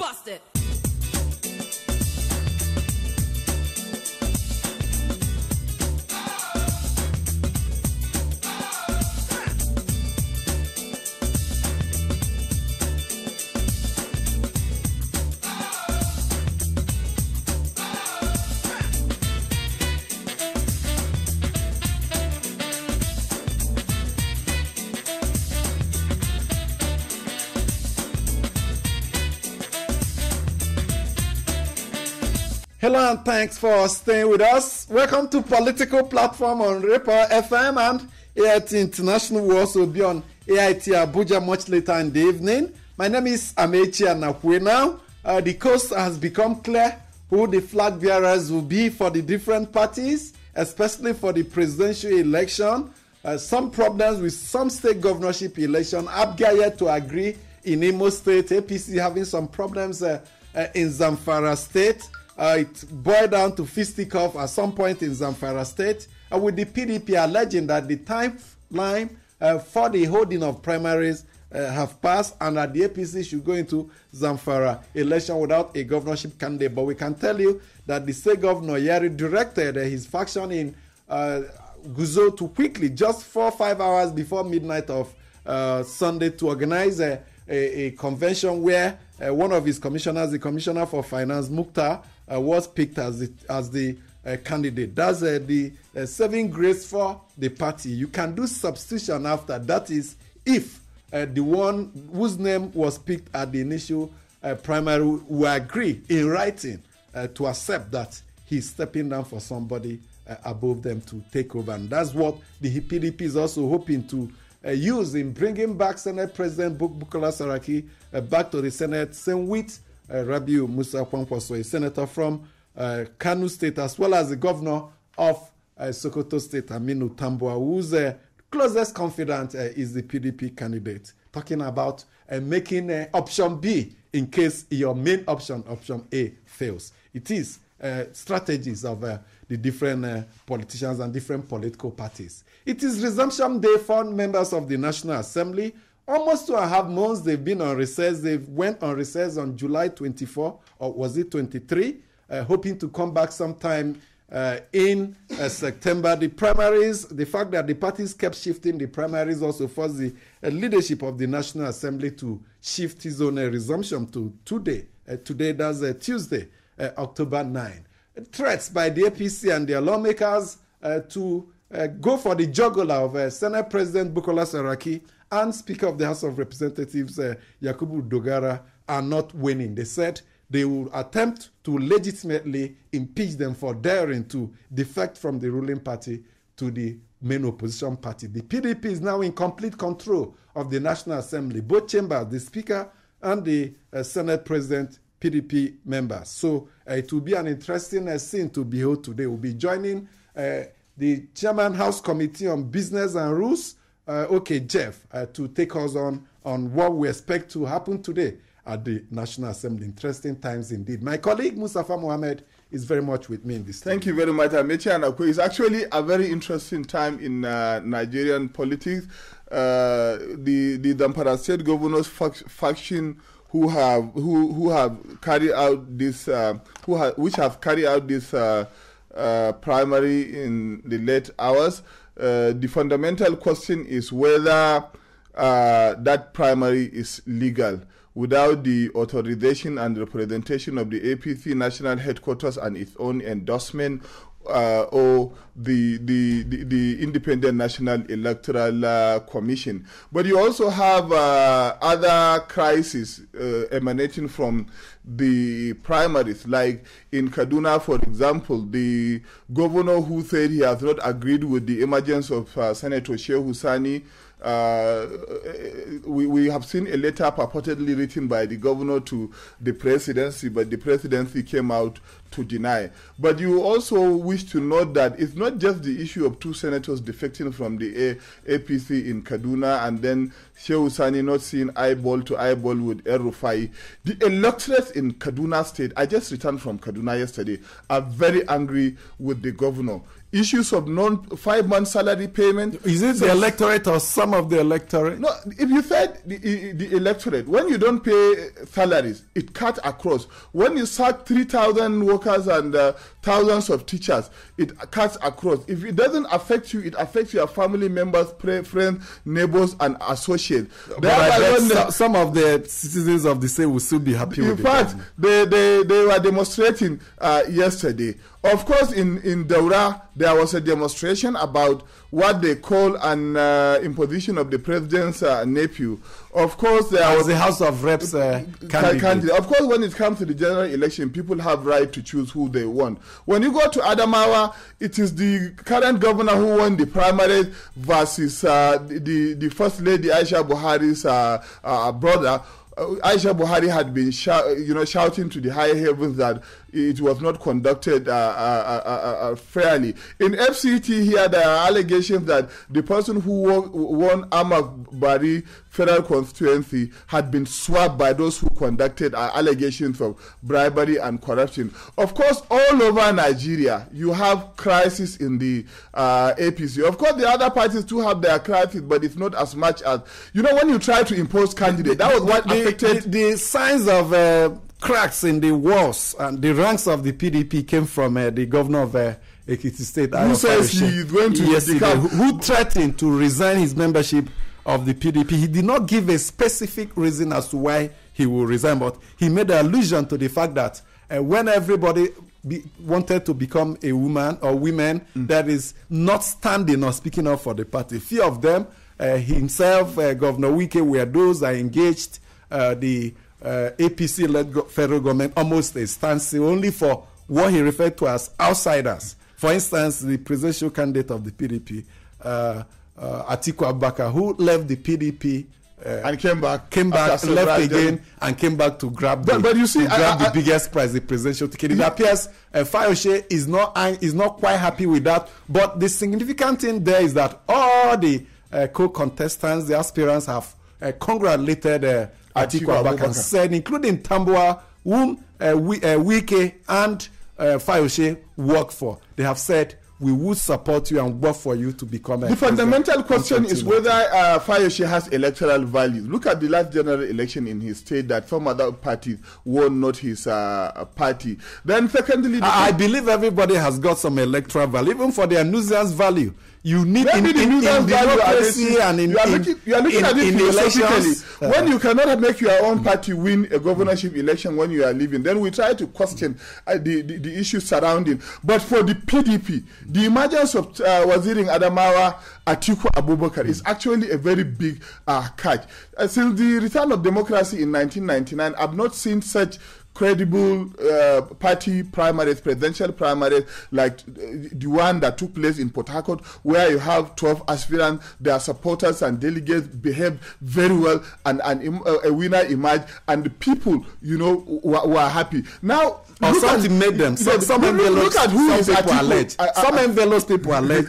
Bust it. Hello and thanks for staying with us. Welcome to Political Platform on Repa FM and AIT International will also be on AIT Abuja much later in the evening. My name is Amechi Anakwe now. The coast has become clear who the flag bearers will be for the different parties, especially for the presidential election. Some problems with some state governorship election. APGA yet to agree in Imo State. APC having some problems in Zamfara State. It boiled down to fisticuff at some point in Zamfara State, with the PDP alleging that the timeline for the holding of primaries have passed and that the APC should go into Zamfara election without a governorship candidate. But we can tell you that the state governor Yari directed his faction in Guzo to quickly, just 4 or 5 hours before midnight of Sunday, to organize a convention where one of his commissioners, the Commissioner for Finance, Mukhtar, was picked as the candidate. That's the saving grace for the party. You can do substitution after. That is, if the one whose name was picked at the initial primary will agree in writing to accept that he's stepping down for somebody above them to take over. And that's what the PDP is also hoping to use in bringing back Senate President Bukola Saraki back to the Senate, same with Rabiu Musa Kwankwaso, a senator from Kano State, as well as the governor of Sokoto State, Aminu Tambuwa, whose closest confidant is the PDP candidate, talking about making option B in case your main option A, fails. It is strategies of the different politicians and different political parties. It is resumption day for members of the National Assembly. Almost 2.5 months they've been on recess. They went on recess on July 24, or was it 23? Hoping to come back sometime in September. The primaries, the fact that the parties kept shifting the primaries also forced the leadership of the National Assembly to shift his own resumption to today. Today, that's Tuesday, October 9. Threats by the APC and their lawmakers to go for the jugular of Senate President Bukola Saraki and Speaker of the House of Representatives Yakubu Dogara are not winning. They said they will attempt to legitimately impeach them for daring to defect from the ruling party to the main opposition party. The PDP is now in complete control of the National Assembly, both chambers, the Speaker and the Senate President, PDP members. So it will be an interesting scene to behold today. We'll be joining the Chairman House Committee on Business and Rules, Oker Jev, to take us on what we expect to happen today at the National Assembly. Interesting times indeed. My colleague Mustafa Mohammed is very much with me in this. Thank you very much, Amechi Anakwe. It's actually a very interesting time in Nigerian politics. The Zamfara State Governor's faction who have carried out this which have carried out this primary in the late hours. The fundamental question is whether that primary is legal without the authorization and representation of the APC national headquarters and its own endorsement, or the Independent National Electoral Commission. But you also have other crises emanating from the primaries, like in Kaduna, for example, the governor who said he has not agreed with the emergence of Senator Shehu Sani. We have seen a letter purportedly written by the governor to the presidency, but the presidency came out to deny. But you also wish to note that it's not just the issue of two senators defecting from the APC in Kaduna and then Shehu Sani not seeing eyeball to eyeball with El-Rufai. The electorates in Kaduna State, I just returned from Kaduna yesterday, are very angry with the governor. issues of 5-month salary payment. Is it the electorate or some of the electorate? No, if you said the electorate, when you don't pay salaries, it cuts across. When you sack 3,000 workers and thousands of teachers, it cuts across. If it doesn't affect you, it affects your family members, friends, neighbors, and associates. But I bet some of the citizens of the state will still be happy with it. In fact, they were demonstrating yesterday. Of course, in Daura, there was a demonstration about what they call an imposition of the president's nephew. Of course, there was the House of Reps candidate. Of course, when it comes to the general election, people have right to choose who they want. When you go to Adamawa, it is the current governor who won the primaries versus the First Lady Aisha Buhari's brother. Aisha Buhari had been shouting to the high heavens that it was not conducted fairly. In FCT here, there are allegations that the person who won Amak Bari federal constituency had been swapped by those who conducted allegations of bribery and corruption. Of course, all over Nigeria, you have crisis in the APC. Of course, the other parties too have their crisis, but it's not as much as, when you try to impose candidates, that was what affected. The signs of cracks in the walls and the ranks of the PDP came from the governor of Ekiti State. Who says he is going to who threatened to resign his membership of the PDP. He did not give a specific reason as to why he will resign, but he made an allusion to the fact that when everybody wanted to become a woman or women that is not standing or speaking up for the party, few of them, himself, Governor Wike, were those that engaged the APC-led federal government almost a standstill only for what he referred to as outsiders. For instance, the presidential candidate of the PDP, Atiku Abubakar, who left the PDP and came back, left again, and came back to grab the biggest prize, the presidential ticket. It appears Fayose is not quite happy with that. But the significant thing there is that all the co-contestants, the aspirants, have congratulated Atiku Abubakar, said, including Tambua, whom Wike and Fayose work for. They have said, we would support you and work for you to become a The fundamental question is whether Fayose has electoral value. Look at the last general election in his state that some other parties won, not his party. Then secondly... I believe everybody has got some electoral value, even for their nuisance value. You need in democracy and in you are looking at it philosophically. When you cannot make your own party win a governorship election when you are leaving, then we try to question the issues surrounding. But for the PDP, the emergence of Waziri Adamawa Atiku Abubakar is actually a very big catch. Since the return of democracy in 1999, I've not seen such credible party primaries, presidential primaries, like the one that took place in Port Harcourt, where you have 12 aspirants, their supporters and delegates behaved very well, and a winner emerged, and the people, were happy. Now, something made them. Some envelopes people alleged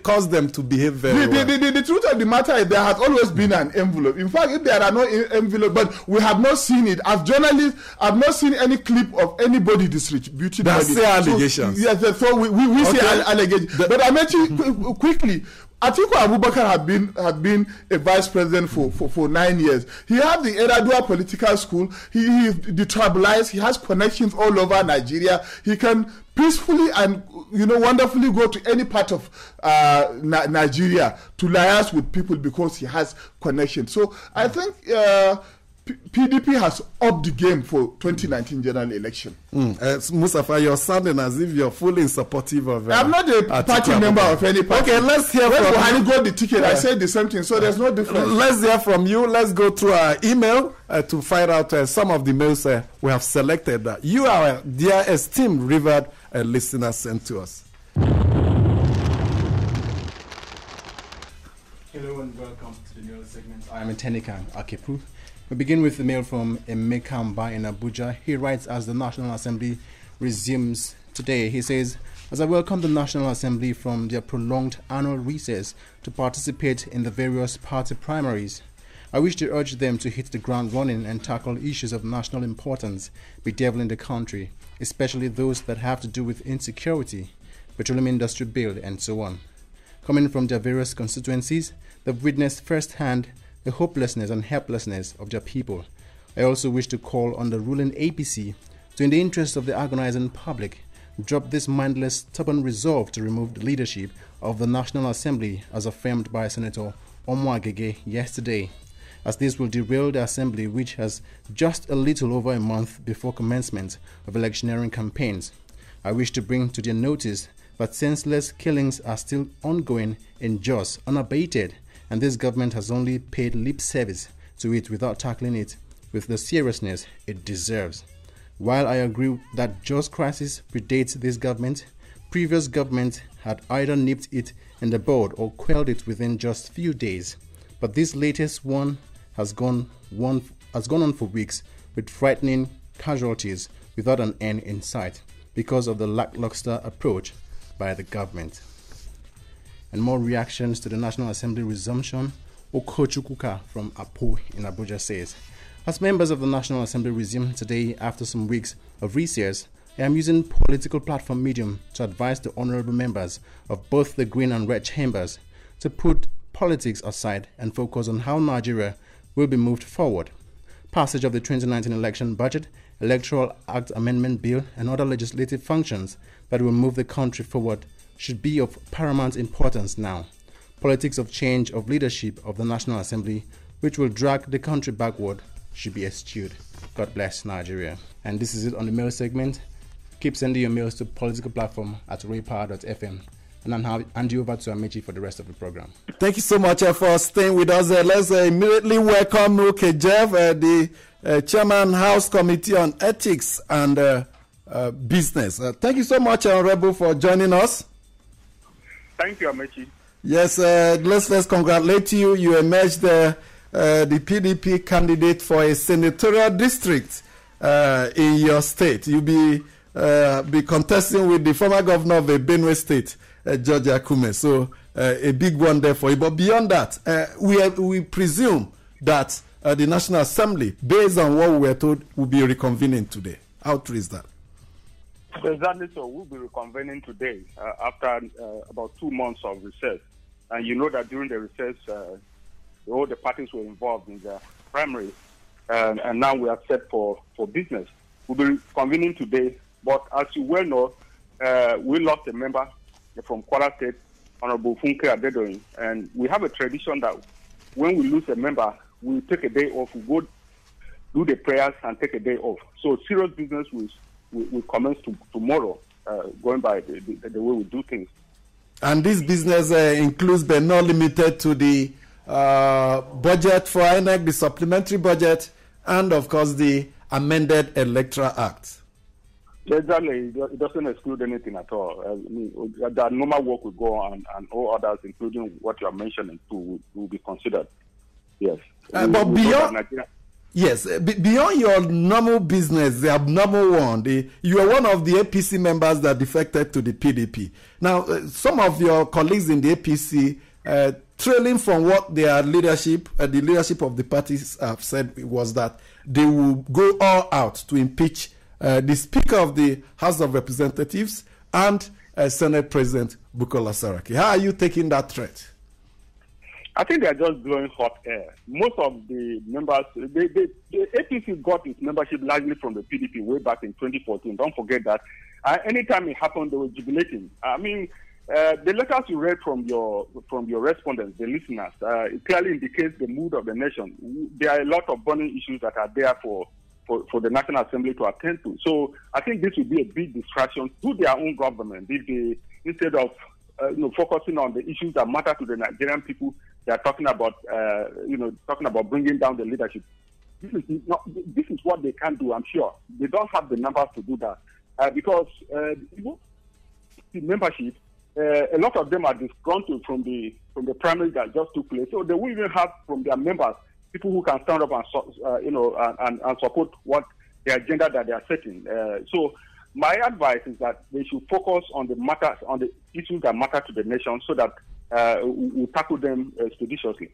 caused them to behave very well. The truth of the matter is there has always been an envelope. In fact, if there are no envelopes, but we have not seen it. As journalists, I've not seen any clip of anybody distributing money. That's allegations. Yes, so we see allegations. But I mentioned quickly, Atiku Abubakar had been a vice president for 9 years. He had the Eradua Political School. He is detribalized. He has connections all over Nigeria. He can peacefully and wonderfully go to any part of Nigeria to liaise with people because he has connections. So I think PDP has upped the game for 2019 general election. Mustafa, you're sounding as if you're fully supportive of. I'm not a party member of any party. Okay, let's hear from Buhari got the ticket. I said the same thing, so there's no difference. Let's hear from you. Let's go through our email to find out some of the mails we have selected that you, our dear esteemed revered listeners, sent to us. Hello and welcome to the mail segment. I am Tenika Akepu. We begin with the mail from Emekamba in Abuja. He writes, as the National Assembly resumes today, he says, as I welcome the National Assembly from their prolonged annual recess to participate in the various party primaries, I wish to urge them to hit the ground running and tackle issues of national importance bedeviling the country, especially those that have to do with insecurity, petroleum industry bill, and so on. Coming from their various constituencies, they've witnessed firsthand the hopelessness and helplessness of their people. I also wish to call on the ruling APC to, in the interest of the agonizing public, drop this mindless, stubborn resolve to remove the leadership of the National Assembly as affirmed by Senator Omo Agege yesterday, as this will derail the Assembly, which has just a little over a month before commencement of electioneering campaigns. I wish to bring to their notice that senseless killings are still ongoing in Jos, unabated, and this government has only paid lip service to it without tackling it with the seriousness it deserves. While I agree that Jos crisis predates this government, previous governments had either nipped it in the bud or quelled it within just few days. But this latest one has gone on for weeks with frightening casualties without an end in sight because of the lackluster approach by the government. And more reactions to the National Assembly resumption. Oker Jev from Apo in Abuja says, as members of the National Assembly resume today after some weeks of recess, I am using political platform medium to advise the honorable members of both the Green and Red chambers to put politics aside and focus on how Nigeria will be moved forward. Passage of the 2019 election budget, Electoral Act Amendment Bill, and other legislative functions that will move the country forward should be of paramount importance now. Politics of change of leadership of the National Assembly, which will drag the country backward, should be eschewed. God bless Nigeria. And this is it on the mail segment. Keep sending your mails to politicalplatform@raypower.fm. And I'll hand you over to Amechi for the rest of the program. Thank you so much for staying with us. Let's immediately welcome Oker Jev, the Chairman House Committee on Ethics and Business. Thank you so much, Honorable, for joining us. Thank you, Amechi. Yes, let's congratulate you. You emerged the PDP candidate for a senatorial district in your state. You'll be contesting with the former governor of the Benue State, George Akume. So a big one there for you. But beyond that, we presume that the National Assembly, based on what we were told, will be reconvening today. How true is that? Exactly so. We'll be reconvening today after about 2 months of recess. And you know that during the recess, all the parties were involved in the primaries. And now we are set for business. We'll be convening today. But as you well know, we lost a member from Kwara State, Honorable Funke Adedoyin. And we have a tradition that when we lose a member, we take a day off, we go do the prayers and take a day off. So serious business will commence tomorrow, going by the way we do things. And this business includes, but not limited to, the budget for INEC, the supplementary budget, and of course the amended Electoral Act. Exactly, it doesn't exclude anything at all. The normal work will go on, and all others, including what you are mentioning, too, will be considered. Yes. But beyond, yes, beyond your normal business, the abnormal one, you are one of the APC members that defected to the PDP. Now, some of your colleagues in the APC, trailing from what their leadership, the leadership of the parties have said, was that they will go all out to impeach the Speaker of the House of Representatives and Senate President Bukola Saraki. How are you taking that threat? I think they are just blowing hot air. Most of the members, the APC got its membership largely from the PDP way back in 2014. Don't forget that. Anytime it happened, they were jubilating. I mean, the letters you read from your respondents, the listeners, it clearly indicates the mood of the nation. There are a lot of burning issues that are there for the National Assembly to attend to. So I think this will be a big distraction to their own government if they, instead of focusing on the issues that matter to the Nigerian people, they are talking about bringing down the leadership. This is what they can do. I'm sure they don't have the numbers to do that because the membership, a lot of them are disgruntled from the primaries that just took place. So they will even have from their members people who can stand up and support what the agenda that they are setting. So my advice is that they should focus on the issues that matter to the nation, so that we tackle them expeditiously.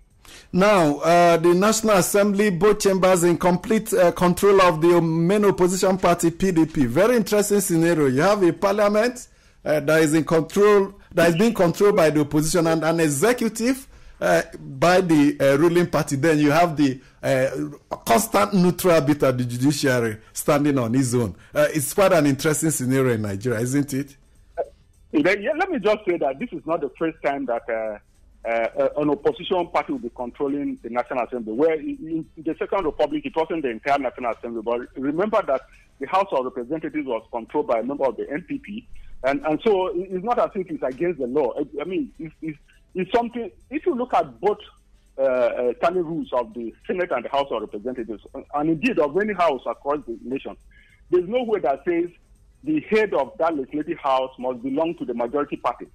Now, the National Assembly, both chambers in complete control of the main opposition party, PDP. Very interesting scenario. You have a parliament that is in control, that is being controlled by the opposition, and an executive by the ruling party. Then you have the constant neutral bit of the judiciary standing on his own. It's quite an interesting scenario in Nigeria, isn't it? Yeah, let me just say that this is not the first time that an opposition party will be controlling the National Assembly. Where in the Second Republic, it wasn't the entire National Assembly. But remember that the House of Representatives was controlled by a member of the NPP. And so it's not as if it's against the law. I mean, it's something. If you look at both standing rules of the Senate and the House of Representatives, and indeed of any house across the nation, there's no way that says the head of that legislative house must belong to the majority party.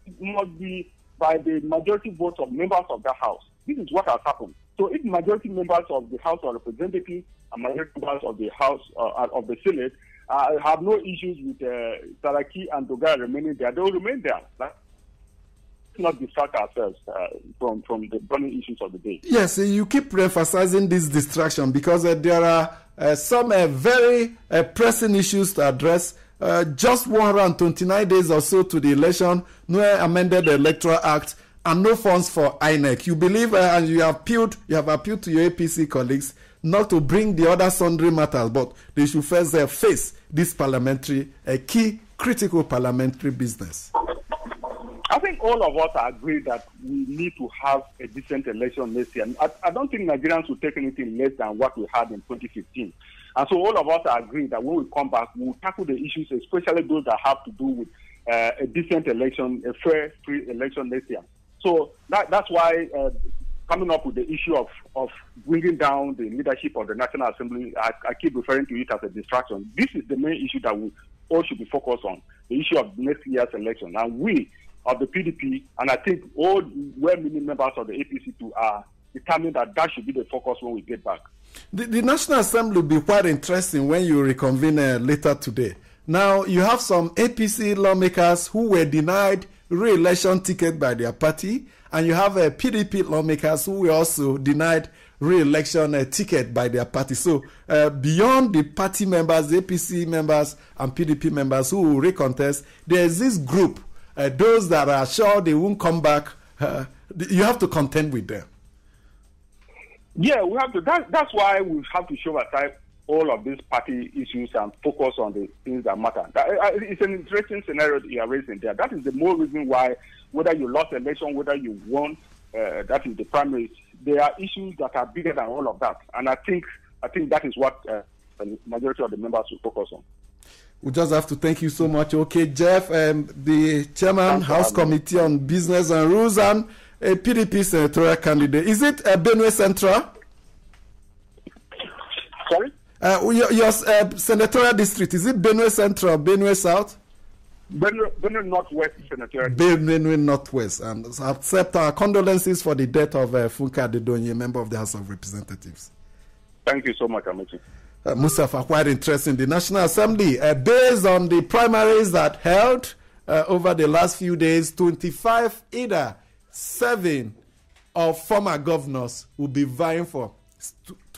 It must be by the majority votes of members of that house. This is what has happened. So if majority members of the House of Representatives and majority members of the House of the Senate have no issues with Saraki and Dogara remaining there, they will remain there. Let's not distract ourselves from the burning issues of the day. Yes, you keep emphasizing this distraction because there are some very pressing issues to address. Just 129 days or so to the election, no amended Electoral Act, and no funds for INEC. You believe and you have appealed to your APC colleagues not to bring the other sundry matters, but they should first face this key critical parliamentary business. I think all of us agree that we need to have a decent election next year. I don't think Nigerians will take anything less than what we had in 2015. And so all of us agree that when we come back, we'll tackle the issues, especially those that have to do with a decent election, a fair, free election next year. So that's why coming up with the issue of bringing down the leadership of the National Assembly, I keep referring to it as a distraction. This is the main issue that we all should be focused on, the issue of next year's election. And we of the PDP, and I think all well-meaning members of the APC too, are determined that should be the focus when we get back. The National Assembly will be quite interesting when you reconvene later today. Now, you have some APC lawmakers who were denied re-election ticket by their party, and you have PDP lawmakers who were also denied re-election ticket by their party. So, beyond the party members, the APC members and PDP members who will recontest, there is this group, those that are sure they won't come back. You have to contend with them. Yeah, we have to. That's why we have to show aside all of these party issues and focus on the things that matter. It's an interesting scenario that you are raising there. That is the more reason why, whether you lost election, whether you won, that is the primaries, there are issues that are bigger than all of that. And I think that is what the majority of the members will focus on. We just have to thank you so much, Oker Jev, the chairman, House Committee on Business and Rules, and a PDP senatorial candidate. Is it Benue Central? Sorry? Your senatorial district, is it Benue Central, Benue South? Benue Northwest senatorial district. Benue Northwest. And accept our condolences for the death of Funke Adedonye, member of the House of Representatives. Thank you so much, Amachi. Mustafa, quite interesting. The National Assembly, based on the primaries that held over the last few days, 25 either 7 of former governors will be vying for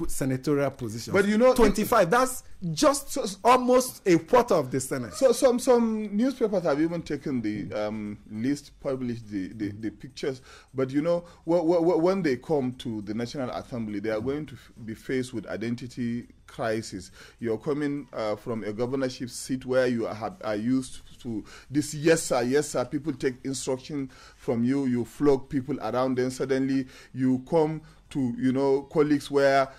senatorial positions. But you know, 25, that's just almost a quarter of the Senate. So some newspapers have even taken the list, published the pictures. But you know, when they come to the National Assembly, they are going to be faced with identity crisis. You're coming from a governorship seat where you are used to this yes sir, people take instruction from you, you flog people around, then suddenly you come to, you know, colleagues where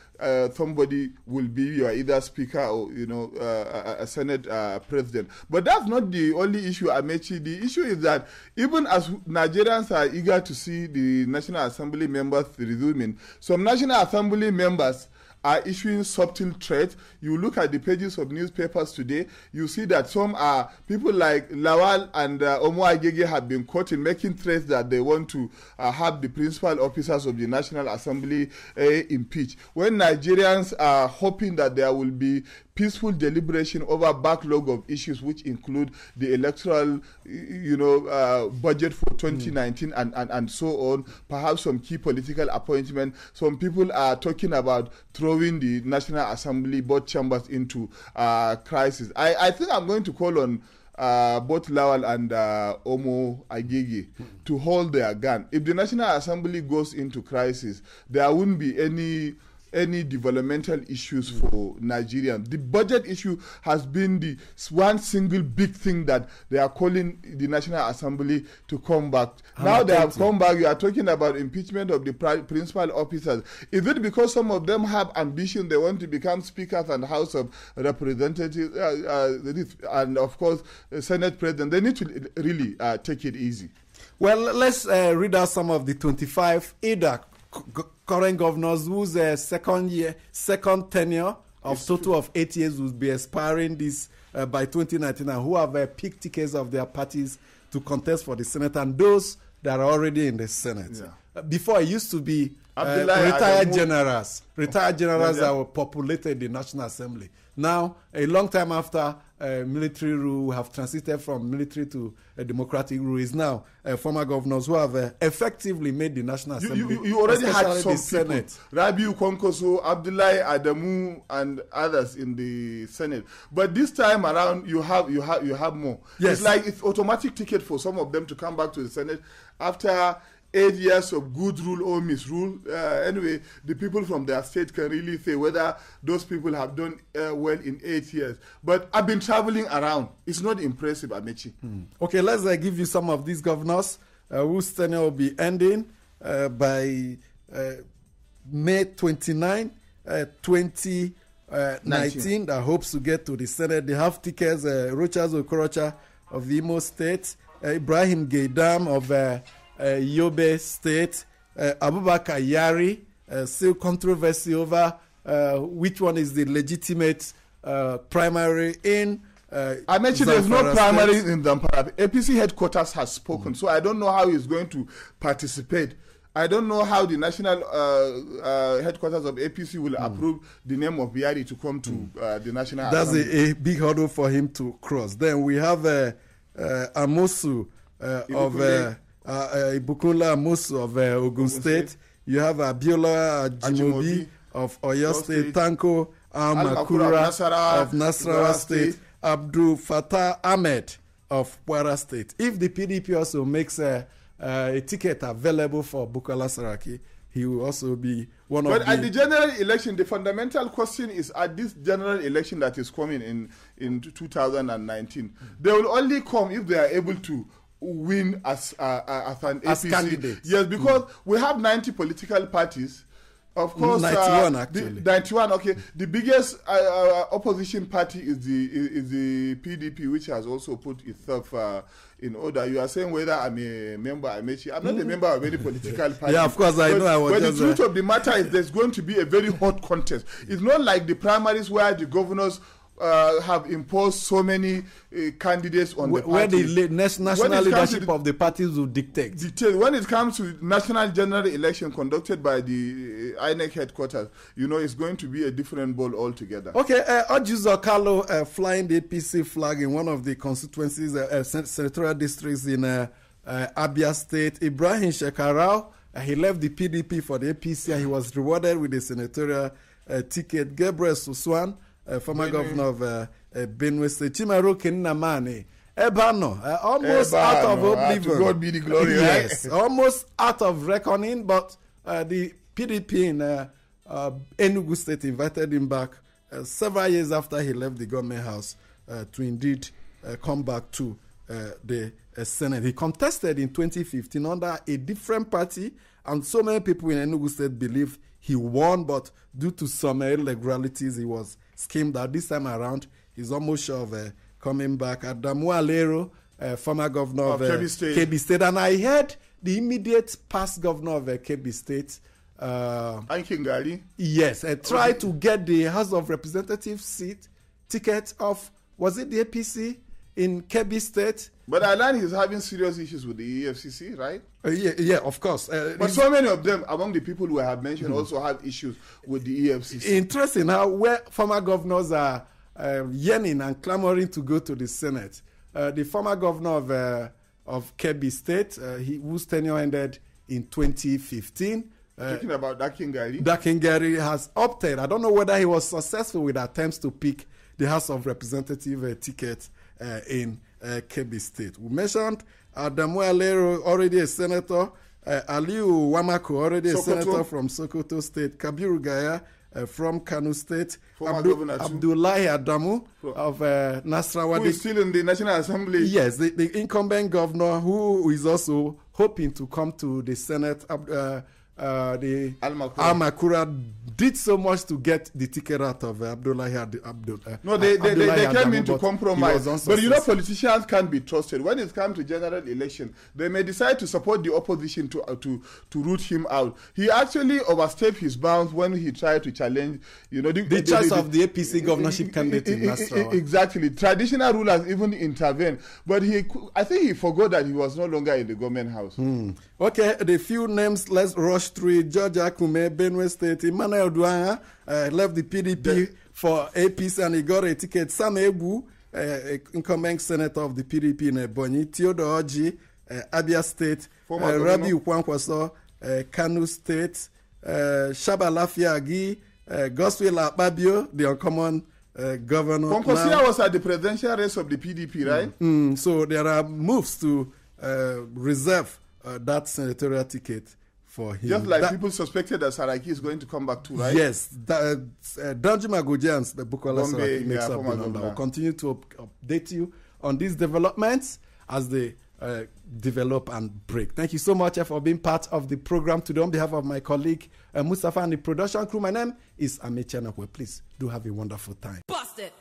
somebody will be your either speaker or, you know, a Senate president. But that's not the only issue, Amechi. The issue is that even as Nigerians are eager to see the National Assembly members resuming, some National Assembly members are issuing subtle threats. You look at the pages of newspapers today, you see that some are people like Lawal and Omo Agege have been caught in making threats that they want to have the principal officers of the National Assembly impeached. When Nigerians are hoping that there will be peaceful deliberation over backlog of issues, which include the electoral, you know, budget for 2019 and so on, perhaps some key political appointment. Some people are talking about throwing the National Assembly both chambers into crisis. I think I'm going to call on both Lawal and Omo Agege to hold their gun. If the National Assembly goes into crisis, there wouldn't be any developmental issues for Nigerians. The budget issue has been the one single big thing that they are calling the National Assembly to come back. Now they have come back, you are talking about impeachment of the principal officers. Is it because some of them have ambition, they want to become speakers and House of Representatives, and of course, Senate President? They need to really take it easy. Well, let's read out some of the 25 either current governors whose second tenure of total of 8 years will be expiring this by 2019, and who have picked tickets of their parties to contest for the Senate, and those that are already in the Senate. Yeah. Before, it used to be retired generals that were populated the National Assembly. Now, a long time after military rule, have transited from military to a democratic rule, is now former governors who have effectively made the National Assembly. You already had some people, Rabiu Konkoso, Abdullahi Adamu, and others in the Senate. But this time around, you have more. Yes. It's like it's automatic ticket for some of them to come back to the Senate after 8 years of good rule or misrule. Anyway, the people from their state can really say whether those people have done well in 8 years. But I've been traveling around. It's not impressive, Amechi. Okay, let's give you some of these governors whose tenure will be ending by May 29, 2019, that hopes to get to the Senate. They have tickets, Rochas Okorocha of the Imo State, Ibrahim Gaidam of Yobe State, Abubakar Yari, still controversy over which one is the legitimate primary in I mentioned there's no primaries in Zamfara. APC headquarters has spoken, so I don't know how he's going to participate. I don't know how the national headquarters of APC will approve the name of Biari to come to the national. That's a big hurdle for him to cross. Then we have Amosu of Ibukunla Amosu of Ogun State. You have Abiola Ajimobi of Oyo State. Tanko Amakura of Nasarawa State. Abdul Fattah Ahmed of Kwara State. If the PDP also makes a ticket available for Bukola Saraki, he will also be one of the... But at the general election, the fundamental question is at this general election that is coming in 2019, they will only come if they are able to win as an APC candidate. Yes, because we have 90 political parties. Of course, 91 actually. 91. Okay, the biggest opposition party is the PDP, which has also put itself in order. You are saying whether I'm a member, I'm not a member of any political party. Yeah, of course, I know. But the truth of the matter is, there's going to be a very hot contest. It's not like the primaries where the governors have imposed so many candidates on the party. Where the national leadership of the parties will dictate. When it comes to national general election conducted by the INEC headquarters, you know, it's going to be a different ball altogether. Okay, Ojuzo Carlo flying the APC flag in one of the constituencies, senatorial districts in Abia State. Ibrahim Shekarau, he left the PDP for the APC and he was rewarded with a senatorial ticket. Gabriel Suswan, former governor of Benue State. Chimaro Keninamane, Ebano, almost out of oblivion. To God be the glory. Yes, almost out of reckoning, but the PDP in Enugu State invited him back several years after he left the government house to indeed come back to the Senate. He contested in 2015 under a different party, and so many people in Enugu State believe he won, but due to some irregularities, he was schemed out. This time around, he's almost sure of coming back. Adamu Alero, former governor of Kebbi State. And I heard the immediate past governor of Kebbi State, Ankingali. Yes, tried to get the House of Representatives ticket of, was it the APC in Kebbi State? But I learned he's having serious issues with the EFCC, right? Yeah, of course. But so many of them, among the people who I have mentioned, also have issues with the EFCC. Interesting how where former governors are yearning and clamoring to go to the Senate. The former governor of Kebbi State, whose tenure ended in 2015. Talking about Dakingari. Dakingari has opted. I don't know whether he was successful with attempts to pick the House of Representatives ticket in Kebbi State. We mentioned Adamu Alero, already a senator. Aliu Wamako, already a senator from Sokoto State. Kabiru Gaya from Kano State. Abdullahi Adamu of Nasrawa. Who is still in the National Assembly. Yes, the incumbent governor who is also hoping to come to the Senate. The Al-Makura did so much to get the ticket out of Abdullahi No, they came in to compromise. But you know, politicians can't be trusted. When it comes to general election, they may decide to support the opposition to root him out. He actually overstepped his bounds when he tried to challenge, the choice of the APC governorship candidate in Nasarawa. Exactly. Traditional rulers even intervened. But I think he forgot that he was no longer in the government house. Okay, the few names, let's rush through it. George Akume, Benue State. Emmanuel Duanga left the PDP for APC and he got a ticket. Sam Ebu, incumbent senator of the PDP in Ebonyi. Theodore Oji, Abia State. Rabi Ukwankwaso, Kano State. Shaba Lafiagi, Goswell Akpabio, the uncommon governor. Konkosia was at the presidential race of the PDP, right? So there are moves to reserve that senatorial ticket for him. Just like people suspected that Saraki is going to come back too, right? Yes. Danjuma Gojans, the Bukola Saraki makes up the number. We'll continue to update you on these developments as they develop and break. Thank you so much for being part of the program today. On behalf of my colleague Mustafa and the production crew, my name is Amechi Anakwe. Please do have a wonderful time. Bust it.